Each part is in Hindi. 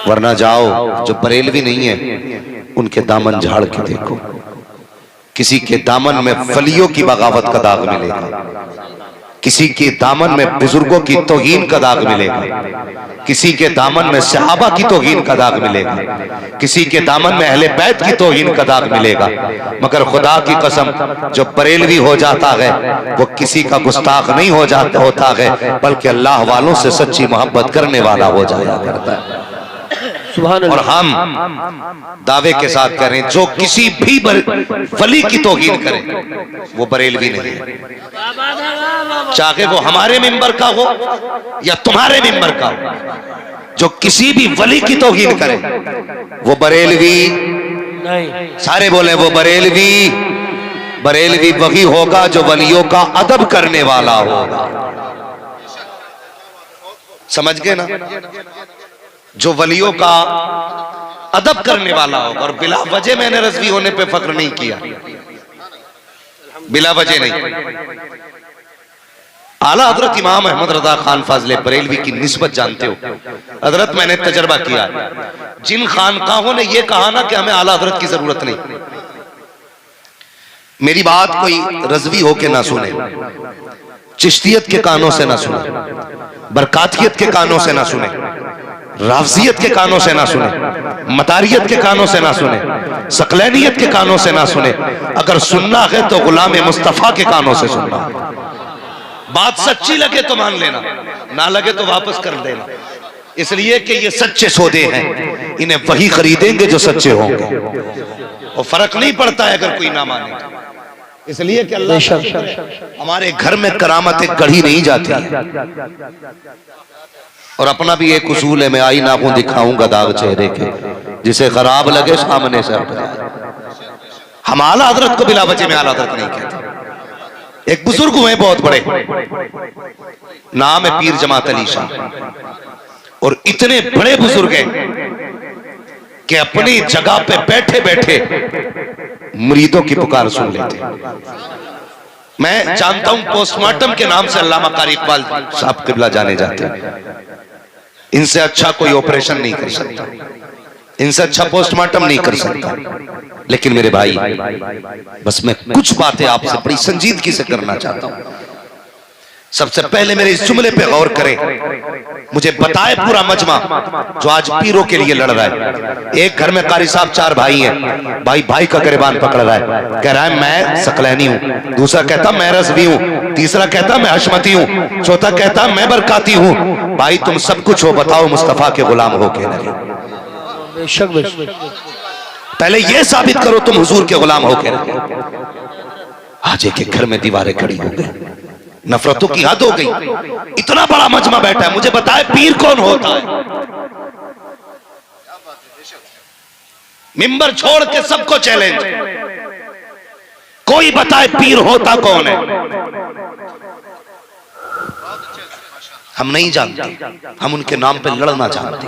वरना जाओ जो बरेलवी नहीं है उनके दामन झाड़ के देखो, किसी के दामन में वलियों की बगावत का दाग मिलेगा, किसी के दामन में बुजुर्गों की तौहीन का दाग मिलेगा, किसी के दामन में सहाबा की तौहीन का दाग मिलेगा, किसी के दामन में अहले बैत की तौहीन का दाग मिलेगा। मगर खुदा की कसम जो बरेलवी हो जाता है वो किसी का गुस्ताख नहीं होता है, बल्कि अल्लाह वालों से सच्ची मोहब्बत करने वाला हो जाया करता है। और हम दावे के साथ करें जो किसी भी वली की तौहीन करे वो बरेलवी नहीं है, चाहे वो हमारे मिंबर का हो या तुम्हारे मिंबर का हो। जो किसी भी वली की तौहीन करे वो बरेलवी नहीं। सारे बोले वो बरेलवी। बरेलवी वही होगा जो वलियों का अदब करने वाला होगा। समझ गए ना? जो वलियों का अदब करने वाला होगा। और बिला वजह मैंने रज़वी होने पे फख्र नहीं किया, बिला वजह नहीं। आला हजरत इमाम अहमद रजा खान फाजले बरेलवी की निस्बत जानते हो हजरत, मैंने तजर्बा किया। जिन खानकाहों ने यह कहा ना कि हमें आला हजरत की जरूरत नहीं, मेरी बात कोई रज़वी होके ना सुने, चिश्तियत के कानों से ना सुने, बरकातियत के कानों से ना सुने, राफजियत के कानों से ना सुने, मतारियत के कानों से ना सुने, सकलैनियत के कानों से ना सुने। अगर सुनना है तो गुलाम मुस्तफा के कानों से सुनना। बात सच्ची लगे तो मान लेना, ना लगे तो वापस कर देना। इसलिए कि ये सच्चे सौदे हैं, इन्हें वही खरीदेंगे जो सच्चे होंगे। और फर्क नहीं पड़ता है अगर कोई ना माने। इसलिए कि अल्लाह हमारे घर में करामतें गढ़ी नहीं जाती है। और अपना भी एक उसूल है, मैं आईना को दिखाऊंगा दाग चेहरे के, जिसे खराब लगे सामने से हम आला हजरत को बिला वजह में आला हजरत नहीं कहते। एक बुजुर्ग हुए बहुत बड़े, नाम है पीर जमात अली शाह, और इतने बड़े बुजुर्ग हैं कि अपनी जगह पे बैठे बैठे मुरीदों की पुकार सुन लेते। मैं जानता हूं पोस्टमार्टम के नाम से अल्लामा कारी इकबाल साहब किबला जाने जाते हैं। इनसे अच्छा कोई ऑपरेशन नहीं कर सकता, इनसे अच्छा पोस्टमार्टम नहीं कर सकता। लेकिन मेरे भाई, बस मैं कुछ बातें आपसे बड़ी संजीदगी से करना चाहता हूं। सबसे पहले मेरे इस जुमले पे गौर करें। मुझे बताए पूरा मजमा जो आज पीरों के लिए लड़ रहा है। एक घर में कारी साहब 4 भाई हैं, भाई भाई का गिरबान पकड़ रहा है, कह रहा है मैं सकलैनी हूं, दूसरा कहता मैं रज़वी हूं, तीसरा कहता मैं हशमती हूं, चौथा कहता मैं बरकाती हूं। भाई तुम सब कुछ हो, बताओ मुस्तफा के गुलाम हो के नहीं। पहले यह साबित करो तुम हुजूर के गुलाम हो के नहीं। आज एक घर में दीवारें खड़ी हो गई, नफरतों की हद हो गई। इतना बड़ा मजमा बैठा है, मुझे बताए पीर कौन होता है? मिंबर छोड़ के सबको चैलेंज, कोई बताए पीर होता कौन है? हम नहीं जानते, हम उनके नाम पे लड़ना जानते,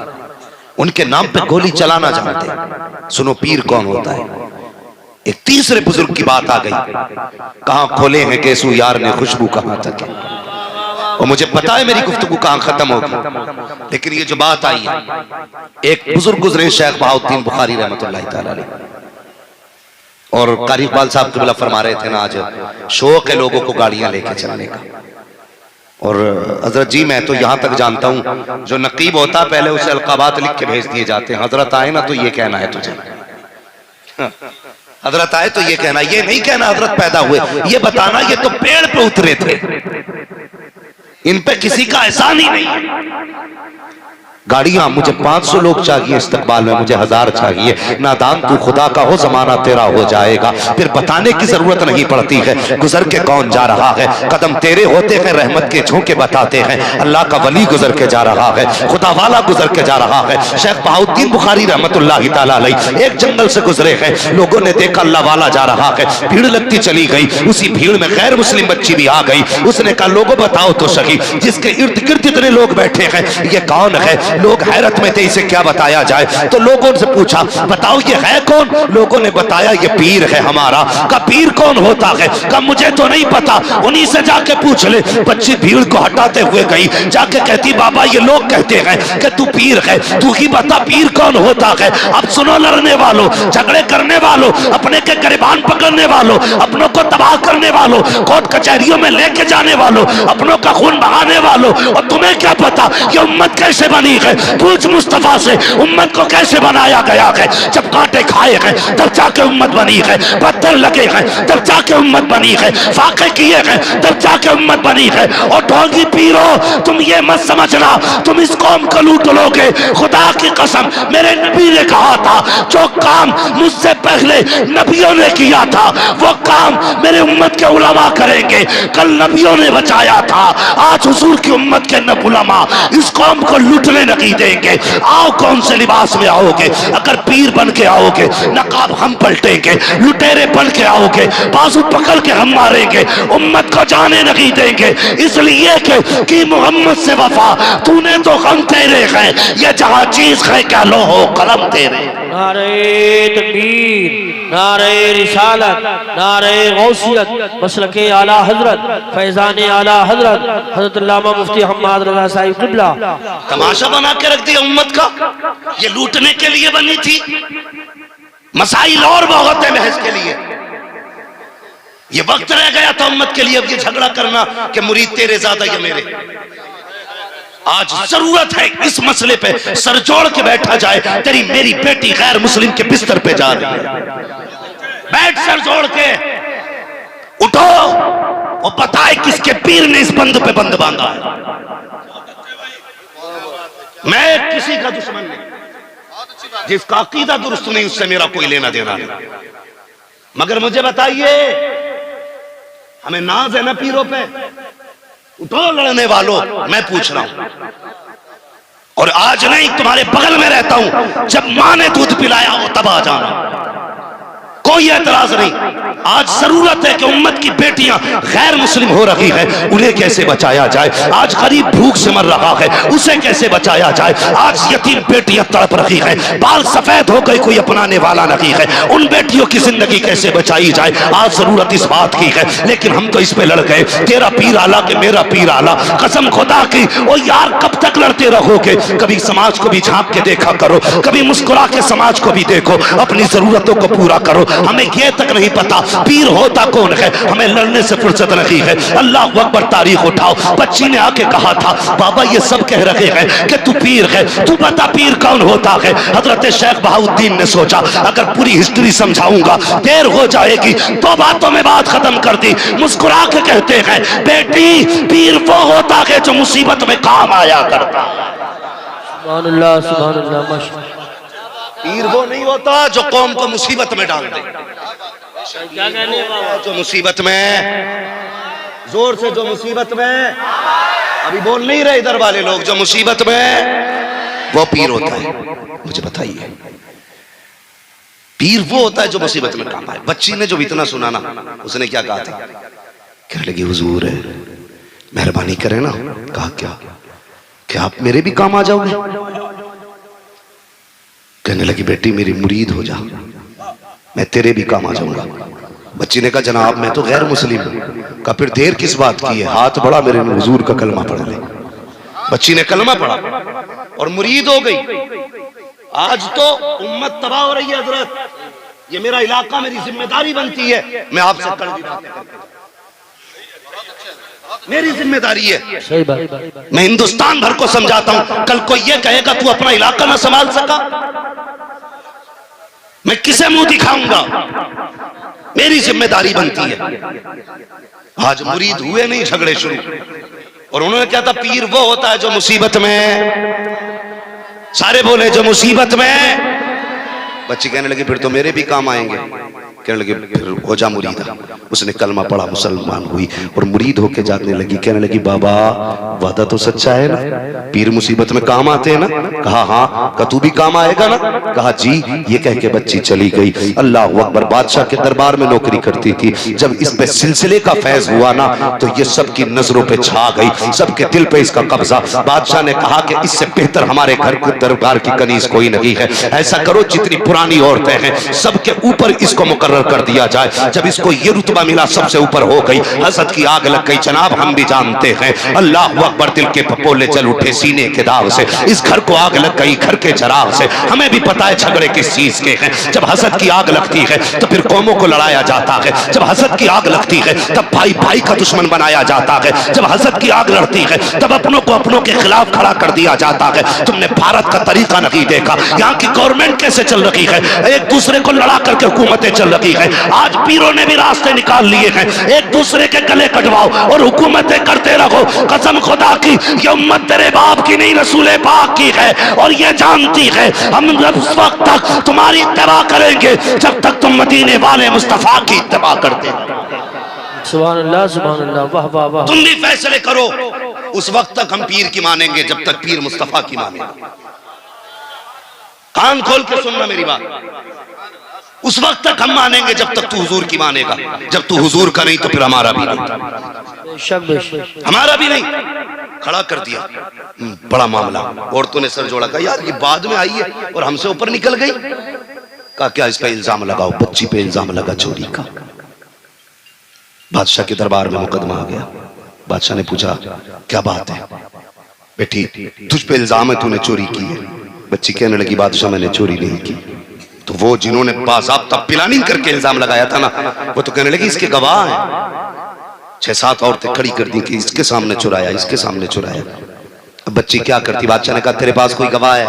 उनके नाम पे गोली चलाना जानते। सुनो पीर कौन होता है। एक तीसरे बुजुर्ग की बात आ गई, कहां खोले हैं केसू यार ने खुशबू कहां तक है। और मुझे पता है मेरी गुफ्तगू कहां खत्म होगी, लेकिन ये जो बात आई है, एक बुजुर्ग गुजरे शेख बहाउद्दीन बुखारी रहमतुल्लाह तआला अलैह, और कारी इकबाल साहब किबला फरमा रहे थे ना, आज शौक है लोगों को गाड़ियां लेके चलने का। और हजरत जी मैं तो यहां तक जानता हूं जो नकीब होता है पहले उसे अलकाबात लिख के भेज दिए जाते हैं। हजरत आए ना तो ये कहना है तुझे, हजरत आए तो ये कहना, ये नहीं कहना हजरत पैदा हुए, ये बताना ये तो पेड़ पे उतरे थे, इन पे किसी का एहसान ही नहीं है। गाड़ियां मुझे 500 लोग चाहिए इस्तकबाल में, मुझे 1000 चाहिए। नादान तू खुदा का हो, जमाना तेरा हो जाएगा। फिर बताने की जरूरत नहीं पड़ती है गुजर के कौन जा रहा है। कदम तेरे होते हैं रहमत के झोंके बताते हैं, अल्लाह का वली गुजर के जा रहा है, खुदा वाला गुजर के जा रहा है। शेख बहाउद्दीन बुखारी रहमतुल्लाह तआला अलैह एक जंगल से गुजरे हैं, लोगों ने देखा अल्लाह वाला जा रहा है, भीड़ लगती चली गई। उसी भीड़ में गैर मुस्लिम बच्ची भी आ गई। उसने कहा लोगों बताओ तो सही, जिसके इर्द गिर्द इतने लोग बैठे हैं ये कौन है? लोग हैरत में थे इसे क्या बताया जाए। तो लोगों से पूछा बताओ ये है कौन? लोगों ने बताया ये पीर है हमारा। का पीर कौन होता है? का मुझे तो नहीं पता, उन्हीं से जाके पूछ ले। बच्ची भीड़ को हटाते हुए गई, जाके कहती बाबा ये लोग कहते हैं कि तू पीर है, तू ही बता पीर कौन होता है। अब सुनो लड़ने वालों, झगड़े करने वालों, अपने के गिरबान पकड़ने वालों, अपनों को तबाह करने वालों, कोर्ट कचहरियों में लेके जाने वालों, अपनों का खून बहाने वालों, और तुम्हें क्या पता ये उम्मत कैसे बनी है? पूछ मुस्तफा से उम्मत को कैसे बनाया गया है। जब कांटे खाए हैं तब जाके उम्मत बनी है, पत्थर लगे हैं तब जाके उम्मत बनी है, फाके किए हैं तब जाके उम्मत बनी है। और ढोंगी पीरो तुम ये मत समझना तुम इस कौम को लूट लोगे। खुदा की कसम मेरे नबी ने कहा था जो काम मुझसे पहले नबियों ने किया था वो काम मेरे उम्मत के उलमा करेंगे। कल नबियों ने बचाया था, आज हुजूर की उम्मत के न उलमा इस कौम को लूटने नहीं देंगे। आओ कौन से लिबास में आओगे? अगर पीर बन के आओगे नकाब हम पलटेंगे, लुटेरे बन के आओगे बाजू पकड़ के हम मारेंगे, उम्मत को जाने नहीं देंगे। इसलिए कि मोहम्मद से वफा तूने तो गम तेरे हैं, ये जहां चीज है क्या लो हो कलम तेरे। नारे तकबीर, नारे रिसालत, नारे गौसियत, मसलके आला हजरत, फैजान आला हजरत, हजरत अल्लामा मुफ्ती हम्माद रज़ा साहिब क़िबला। तमाशा बना के रख दिया उम्मत का, ये लूटने के लिए बनी थी। मसाइल और बहुत है महज के लिए, ये वक्त रह गया था उम्मत के लिए अब ये झगड़ा करना कि मुरीद तेरे ज्यादा या मेरे। आज जरूरत है इस मसले पे सर जोड़ के बैठा जाए। तेरी मेरी बेटी गैर मुस्लिम के बिस्तर पे जा रही है, बैठ सर जोड़ के, उठो और बताए किसके पीर ने इस बंद पे बंद बांधा है। मैं किसी का दुश्मन नहीं, जिसका अकीदा दुरुस्त नहीं उससे मेरा कोई लेना देना नहीं। मगर मुझे बताइए हमें नाज है ना पीरों पे? उठो लड़ने वालों, मैं पूछ रहा हूं। और आज नहीं तुम्हारे बगल में रहता हूं, जब मां ने दूध पिलाया हो तब आ जाना, कोई एतराज नहीं। आज जरूरत है कि उम्मत की बेटियां गैर मुस्लिम हो रही है, उन्हें कैसे बचाया जाए। आज गरीब भूख से मर रहा है, उसे कैसे बचाया जाए। आज यतीम बेटियां तड़प रही है, बाल सफेद हो गए, कोई अपनाने वाला नहीं है, उन बेटियों की जिंदगी कैसे बचाई जाए। आज जरूरत इस बात की है, लेकिन हम तो इस पे लड़ गए। तेरा पीर आला के मेरा पीर आला, कसम खुदा की। ओ यार कब तक लड़ते रहोगे? कभी समाज को भी झांक के देखा करो, कभी मुस्कुरा के समाज को भी देखो, अपनी जरूरतों को पूरा करो। हमें ये तक नहीं पता पीर होता कौन है, हमें लड़ने से फुर्सत नहीं है। अल्लाह अकबर तारीख उठाओ। बच्ची ने आके कहा था बाबा ये सब कह रहे हैं कि तू पीर है, तू बता पीर कौन होता है। हजरत शेख बहाउद्दीन ने सोचा अगर पूरी हिस्ट्री समझाऊंगा देर हो जाएगी, तो बातों में बात खत्म कर दी। मुस्कुरा के कहते हैं बेटी पीर वो होता है जो मुसीबत में काम आया करता। सुभान अल्लाह, सुभान अल्लाह, माशाअल्लाह। पीर वो नहीं होता जो कौम को मुसीबत में डाल दे। क्या कहने वाला? जो मुसीबत में, जोर से, जो मुसीबत में, अभी बोल नहीं रहे इधर वाले लोग, जो मुसीबत में वो पीर होता है। मुझे बताइए पीर वो होता है जो मुसीबत में काम आए। बच्ची ने जो इतना सुना ना, उसने क्या कहा था? कहने लगी हुजूर है मेहरबानी करें ना। कहा क्या आप मेरे भी काम आ जाओगे? कहने लगी बेटी मेरी मुरीद हो जा, मैं तेरे भी काम आ जाऊंगा। बच्ची ने कहा जनाब मैं तो गैर मुस्लिम हूं। कहा फिर देर किस बात की है, हाथ बढ़ा मेरे हुजूर का कलमा पढ़ ले। बच्ची ने कलमा पढ़ा और मुरीद हो गई। आज तो उम्मत तबाह हो रही है हजरत, ये मेरा इलाका, मेरी जिम्मेदारी बनती है। मैं आपसे कड़वी बातें करता हूं, मेरी जिम्मेदारी है। सही बात। मैं हिंदुस्तान भर को समझाता हूं। कल कोई ये कहेगा तू अपना इलाका ना संभाल सका, मैं किसे मुंह दिखाऊंगा? मेरी जिम्मेदारी बनती है। आज मुरीद हुए नहीं, झगड़े शुरू। और उन्होंने क्या था? पीर वो होता है जो मुसीबत में, सारे बोले जो मुसीबत में। बच्ची कहने लगी फिर तो मेरे भी काम आएंगे। कहने लगे फिर हो जा मुरीदा। उसने कलमा पढ़ा, मुसलमान हुई और मुरीद होके जाने लगी। कहने लगी बाबा वादा तो सच्चा है ना, पीर मुसीबत में काम आते हैं ना? कहा हाँ। का तू भी काम आएगा ना? कहा जी। ये कह के बच्ची चली गई। अल्लाह अकबर। बादशाह के दरबार में नौकरी करती थी। जब इस पे सिलसिले का फैज हुआ ना तो ये सबकी नजरों पे छा गई, सबके दिल पे इसका कब्जा। बादशाह ने कहा कि इससे बेहतर हमारे घर के दरबार की कनीज कोई नहीं है। ऐसा करो जितनी पुरानी औरतें हैं सबके ऊपर इसको मुकर्रर कर दिया जाए। जब इसको ये रुतबा मिला सबसे ऊपर हो गई। हसद की आग लग गई। जनाब हम भी जानते हैं। अल्लाह अकबर। दिल के पपोले जल उठे सीने के दाग से। इस घर को आग लग गई घर के चराग से। हमें भी पता है झगड़े किस चीज के हैं। जब हसद की आग लगती है तो फिर कौमों को लड़ाया जाता है। जब हसद की आग लगती है तब भाई भाई का दुश्मन बनाया जाता है। जब हसद की आग लड़ती है तब अपनों को अपनों के खिलाफ खड़ा कर दिया जाता है। तुमने भारत का तरीका नहीं देखा। यहाँ की गवर्नमेंट कैसे चल रही है, एक दूसरे को लड़ा करके हुकूमतें चल रही है। आज पीरों ने भी रास्ते निकाल लिए हैं। एक दूसरे के गले कटवाओ और हुकूमतें करते रहो। कसम खुदा की ये उम्मत तेरे बाप की नहीं रसूल पाक की है और ये जानती है। हम उस वक्त तक तुम्हारी इत्तबा करेंगे जब तक तुम मदीने वाले मुस्तफा की इत्तबा करते। सुभान अल्लाह सुभान अल्लाह। वाह वाह वाह। तुम भी फैसले करो। उस वक्त तक हम पीर की मानेंगे जब तक पीर मुस्तफा की मानेंगे। कान खोल के सुनना मेरी बात। उस वक्त तक हम मानेंगे जब तक तू हुजूर की मानेगा। जब तू हुजूर का नहीं तो फिर हमारा भी नहीं, हमारा भी नहीं। खड़ा कर दिया। बड़ा मामला। औरतों ने सर जोड़ा। कहा यार ये बाद में आई है और हमसे ऊपर निकल गई। कहा क्या इस पे इल्जाम लगाओ? बच्ची पे इल्जाम लगा चोरी का। बादशाह के दरबार में मुकदमा आ गया। बादशाह ने पूछा क्या बात है बेटी, तुझ पे इल्जाम है तूने चोरी की है। बच्ची कहने लगी बादशाह मैंने चोरी नहीं की। तो वो जिन्होंने बाज़ाब्ता प्लानिंग करके इल्जाम लगाया था ना वो तो कहने लगी इसके गवाह हैं। 6-7 औरतें खड़ी कर दी कि इसके सामने चुराया, इसके सामने चुराया। अब बच्ची क्या करती? बादशाह ने कहा तेरे पास कोई गवाह है?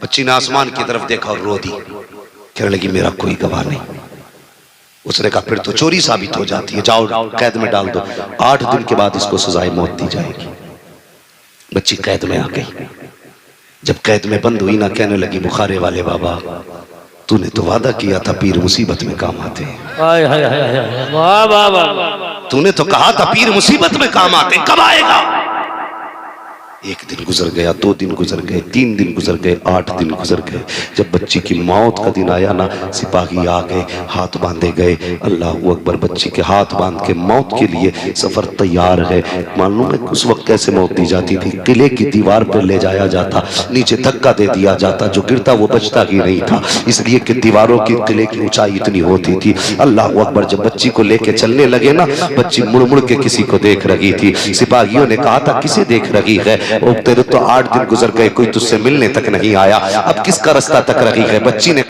बच्ची ने आसमान की तरफ देखा और रो दी। कहने लगी मेरा कोई गवाह नहीं। उसने कहा फिर तो चोरी साबित हो जाती है, जाओ कैद में डाल दो। 8 दिन के बाद इसको सजाए मौत दी जाएगी। बच्ची कैद में आ गई। जब कैद में बंद हुई ना कहने लगी बुखारे वाले बाबा तूने तो वादा किया था पीर मुसीबत में काम आते हैं। वाह वाह वाह। तूने तो कहा था पीर मुसीबत में काम आते हैं, कब आएगा? 1 दिन गुजर गया, 2 दिन गुजर गए, 3 दिन गुजर गए, 8 दिन गुजर गए। जब बच्ची की मौत का दिन आया ना सिपाही आ गए, हाथ बांधे गए। अल्लाह अकबर। बच्ची के हाथ बांध के मौत के लिए सफर तैयार है। मालूम है उस वक्त कैसे मौत दी जाती थी? किले की दीवार पर ले जाया जाता, नीचे धक्का दे दिया जाता, जो गिरता वो बचता ही नहीं था, इसलिए कि दीवारों की किले की ऊंचाई इतनी होती थी। अल्लाह अकबर। जब बच्ची को लेके चलने लगे ना बच्ची मुड़ मुड़ के किसी को देख रही थी। सिपाहियों ने कहा था किसे देख रही है? तेरे तो 8 दिन गुजर गए, कोई तुझसे मिलने तक नहीं आया, अब किसका रास्ता तक रही है? बच्ची ने